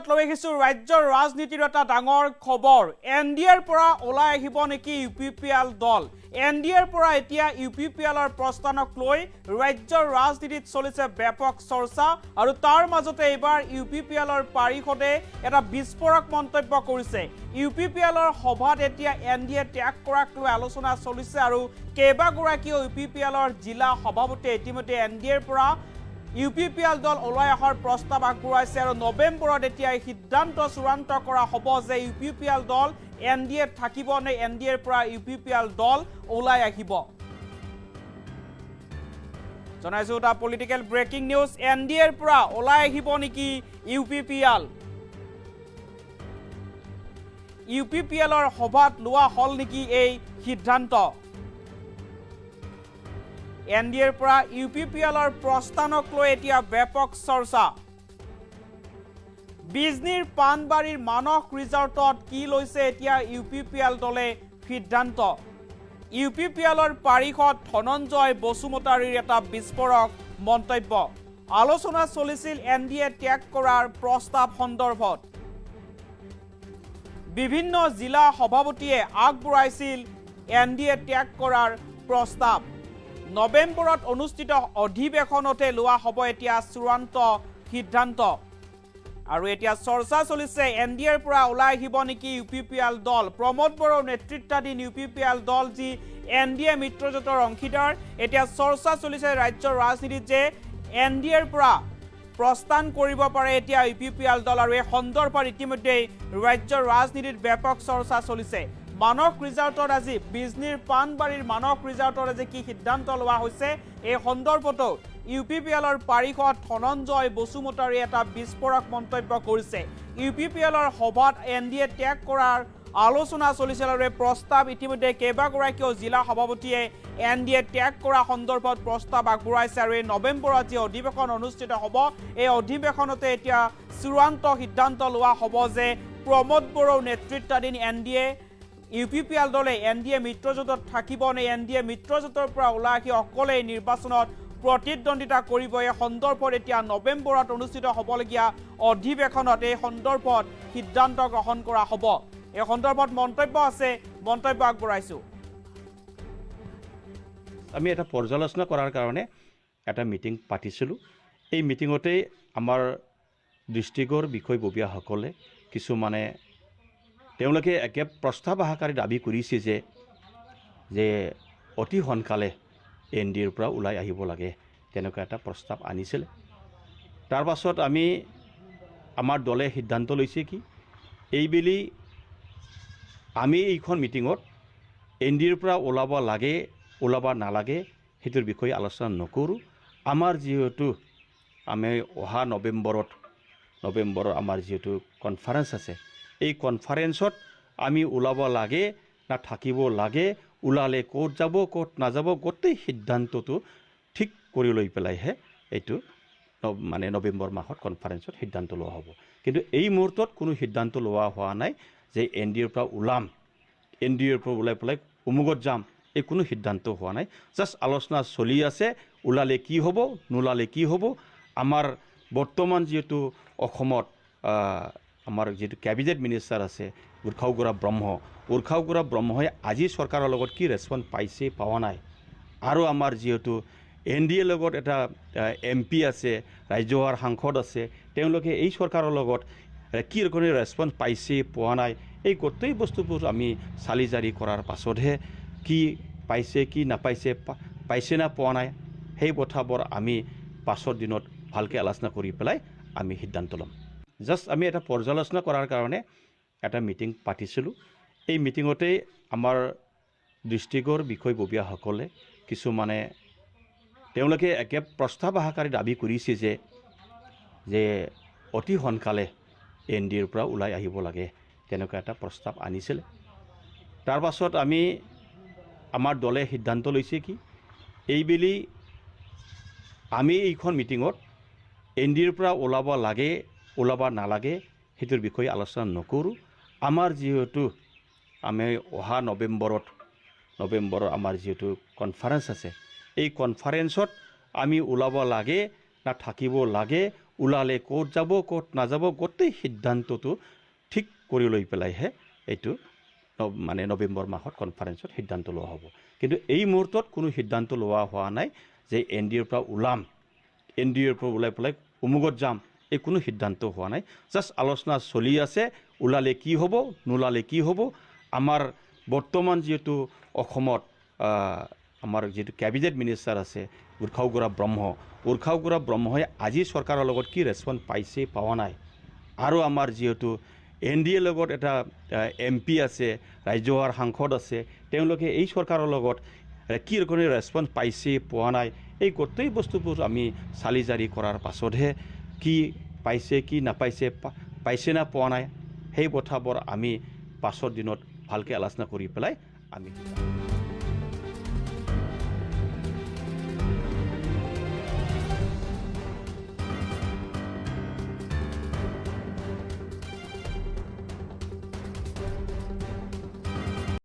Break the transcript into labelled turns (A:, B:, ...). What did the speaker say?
A: লগত লৈ আহিছো ৰাজ্যৰ ৰাজনীতিৰ এটা ডাঙৰ খবৰ এনডিএৰ পৰা ওলাই আহিব নেকি ইউপিপিএল দল এনডিএৰ পৰা এতিয়া ইউপিপিএলৰ প্ৰস্থানক লৈ ৰাজ্যৰ ৰাজনীতিত চলিছে ব্যাপক চৰ্চা আৰু তাৰ মাজতে এবাৰ ইউপিপিএলৰ পাৰিষদে এটা বিস্ফোৰক মন্তব্য কৰিছে ইউপিপিএলৰ সভাত এতিয়া এনডিএ ত্যাগ কৰাক লৈ আলোচনা চলিছে আৰু কেইবাগৰাকীও ইউপিপিএলৰ জিলা সভাপতি ইতিমধ্যে এনডিএৰ পৰা ইউপিপিএল দল ওলাই অহাৰ প্ৰস্তাৱ আগবঢ়াইছে আৰু নৱেম্বৰত এতিয়া সিদ্ধান্ত চূড়ান্ত কৰা হ'ব যে ইউপিপিএল দল এনডিএ থাকিব নে এনডিএৰ পৰা ইউপিপিএল দল ওলাই আহিব জনাইছো এটা পলিটিকেল ব্ৰেকিং নিউজ এনডিএৰ পৰা ওলাই আহিব নেকি ইউপিপিএলৰ সভাত লোৱা হল নেকি এই সিদ্ধান্ত এনডিএৰ পৰা ইউপিপিএলৰ প্ৰস্থানক লৈ এতিয়া ব্যাপক চৰ্চা বিজনীৰ পানবাৰীৰ মানস ৰিজৰ্টত কি লৈছে এতিয়া ইউপিপিএল দলে সিদ্ধান্ত ইউপিপিএলৰ পাৰিষদ ধনঞ্জয় বসুমতাৰীৰ এটা বিস্ফোৰক মন্তব্য আলোচনা চলিছিল এনডিএ ত্যাগ কৰাৰ প্ৰস্তাৱ সন্দৰ্ভত বিভিন্ন জিলা সভাপতিয়ে আগবঢ়াইছিল এনডিএ ত্যাগ কৰাৰ প্ৰস্তাৱ নৱেম্বৰত অনুষ্ঠিত অধিৱেশনতে লোৱা হ'ব এতিয়া চূড়ান্ত সিদ্ধান্ত আৰু এতিয়া চৰ্চা চলিছে এনডিএৰ পৰা ওলাই আহিব নেকি ইউপিপিএল দল প্ৰমোদ বড়োৰ নেতৃত্বাধীন ইউপিপিএল দল যি এনডিএ মিত্ৰজোঁটৰ অংশীদাৰ এতিয়া চৰ্চা চলিছে ৰাজ্যৰ ৰাজনীতিত যে এনডিএৰ পৰা প্ৰস্থান কৰিব পাৰে এতিয়া ইউপিপিএল দল আৰু এই সন্দৰ্ভত ইতিমধ্যে ৰাজ্যৰ ৰাজনীতিত ব্যাপক চৰ্চা চলিছে মানস ৰিজৰ্টত আজি বিজনীৰ পানবাৰীৰ মানস ৰিজৰ্টত আজি কি সিদ্ধান্ত লোৱা হৈছে এই সন্দৰ্ভতো ইউপিপিএলৰ পাৰিষদ ধনঞ্জয় বসুমতাৰীয়ে এটা বিস্ফোৰক মন্তব্য কৰিছে ইউপিপিএলৰ সভাত এনডিএ ত্যাগ কৰাৰ আলোচনা চলিছিল আৰু এই প্ৰস্তাৱ ইতিমধ্যে কেইবাগৰাকীও জিলা সভাপতিয়ে এনডিএ ত্যাগ কৰা সন্দৰ্ভত প্ৰস্তাৱ আগবঢ়াইছে আৰু এই নৱেম্বৰত যি অধিৱেশন অনুষ্ঠিত হ'ব এই অধিৱেশনতে এতিয়া চূড়ান্ত সিদ্ধান্ত লোৱা হ'ব যে প্ৰমোদ বড়োৰ নেতৃত্বাধীন এনডিএ ইউপিপিএল দলে এনডিএ মিত্ৰজোঁটত থাকিব নে এনডিএ মিত্ৰজোঁটৰ পৰা ওলাই আহি অকলে নিৰ্বাচনত প্ৰতিদ্বন্দ্বিতা কৰিব এই সন্দৰ্ভত এতিয়া নৱেম্বৰত অনুষ্ঠিত হ'বলগীয়া অধিৱেশনত এই সন্দৰ্ভত সিদ্ধান্ত গ্ৰহণ কৰা হ'ব এই সন্দৰ্ভত মন্তব্য আছে মন্তব্য আগবঢ়াইছো
B: আমি এটা পৰ্যালোচনা কৰাৰ কাৰণে এটা মিটিং পাতিছিলোঁ এই মিটিঙতেই আমাৰ ডিষ্ট্ৰিক্টৰ বিষয়ববীয়াসকলে কিছুমানে তেওঁলোকে একে প্ৰস্তাৱ আহাকাৰী দাবী কৰিছে যে অতি সোনকালে এনডিএৰ পৰা ওলাই আহিব লাগে তেনেকুৱা এটা প্ৰস্তাৱ আনিছিল তাৰ পাছত আমাৰ দলে সিদ্ধান্ত লৈছে কি এইবেলি আমি এইখন মিটিঙত এনডিএৰ পৰা ওলাব লাগে ওলাব নালাগে সেইটোৰ বিষয়ে আলোচনা নকৰোঁ আমাৰ যিহেতু আমি অহা নৱেম্বৰত আমাৰ যিহেতু কনফাৰেন্স আছে এই কনফাৰেন্সত আমি ওলাব লাগে না থাকিব লাগে ওলালে ক'ত যাব ক'ত নাযাব গোটেই সিদ্ধান্তটো ঠিক কৰি লৈ পেলাইহে এইটো মানে নৱেম্বৰ মাহত কনফাৰেন্সত সিদ্ধান্ত লোৱা হ'ব কিন্তু এই মুহূৰ্তত কোনো সিদ্ধান্ত লোৱা হোৱা নাই যে এনডিএৰ পৰা ওলাম এনডিএৰ পৰা ওলাই পেলাই অমুকত যাম এই কোনো সিদ্ধান্ত হোৱা নাই জাষ্ট আলোচনা চলি আছে ওলালে কি হ'ব নোলালে কি হ'ব আমাৰ বৰ্তমান যিহেতু অসমত আমাৰ যিটো কেবিনেট মিনিষ্টাৰ আছে উৰ্খাওগুৰা ব্ৰহ্মই আজি চৰকাৰৰ লগত কি ৰেছপন্স পাইছে পোৱা নাই আৰু আমাৰ যিহেতু এনডিএৰ লগত এটা এমপি আছে ৰাজ্যসভাৰ সাংসদ আছে তেওঁলোকে এই চৰকাৰৰ লগত কি ৰকমেৰ ৰেছপন্স পাইছে পোৱা নাই এই গোটেই বস্তুবোৰ আমি চালি জাৰি কৰাৰ পাছতহে কি পাইছে কি নাপাইছে পাইছে না পোৱা নাই সেই কথাবোৰ আমি পাছৰ দিনত ভালকৈ আলোচনা কৰি পেলাই আমি সিদ্ধান্ত ল'ম জাষ্ট আমি এটা পৰ্যালোচনা কৰাৰ কাৰণে এটা মিটিং পাতিছিলোঁ এই মিটিঙতেই আমাৰ ডিষ্ট্ৰিক্টৰ বিষয়ববীয়াসকলে কিছুমানে তেওঁলোকে একে প্ৰস্তাৱ আহাকাৰী দাবী কৰিছে যে অতি সোনকালে এনডিএৰ পৰা ওলাই আহিব লাগে তেনেকুৱা এটা প্ৰস্তাৱ আনিছিল তাৰ পাছত আমাৰ দলে সিদ্ধান্ত লৈছে কি এইবেলি আমি এইখন মিটিঙত এনডিএৰ পৰা ওলাব লাগে ওলাব নালাগে সেইটোৰ বিষয়ে আলোচনা নকৰোঁ আমাৰ যিহেতু আমি অহা নৱেম্বৰত আমাৰ যিহেতু কনফাৰেন্স আছে এই কনফাৰেন্সত আমি ওলাব লাগে না থাকিব লাগে ওলালে ক'ত যাব ক'ত নাযাব গোটেই সিদ্ধান্তটো ঠিক কৰি লৈ পেলাইহে এইটো মানে নৱেম্বৰ মাহত কনফাৰেন্সত সিদ্ধান্ত লোৱা হ'ব কিন্তু এই মুহূৰ্তত কোনো সিদ্ধান্ত লোৱা হোৱা নাই যে NDAৰ পৰা ওলাম NDAৰ পৰা ওলাই পেলাই উমুগত যাম এই কোনো সিদ্ধান্ত হোৱা নাই জাষ্ট আলোচনা চলি আছে ওলালে কি হ'ব নোলালে কি হ'ব আমাৰ বৰ্তমান যেহেতু অসমত আমাৰ যেটো ক্যাবিনেট মিনিষ্টাৰ আছে উৰ্খাওগুৰা ব্ৰহ্মই আজি চৰকাৰৰ লগত কি ৰেছপন্স পাইছে পাৱা নাই আৰু আমাৰ যেহেতু NDAৰ লগত এটা MP আছে ৰাজ্যসভাৰ সাংসদ আছে তেওঁলোকে এই চৰকাৰৰ লগত কি ৰকমে ৰেছপন্স পাইছে পোৱা নাই এই গোটেই বস্তুবোৰ আমি চালি জাৰি কৰাৰ পাছতহে কি পাইছে কি নাপাইছে পাইছে না পোৱা নাই সেই কথাবোৰ আমি পাছৰ দিনত ভালকৈ আলোচনা কৰি পেলাই আমি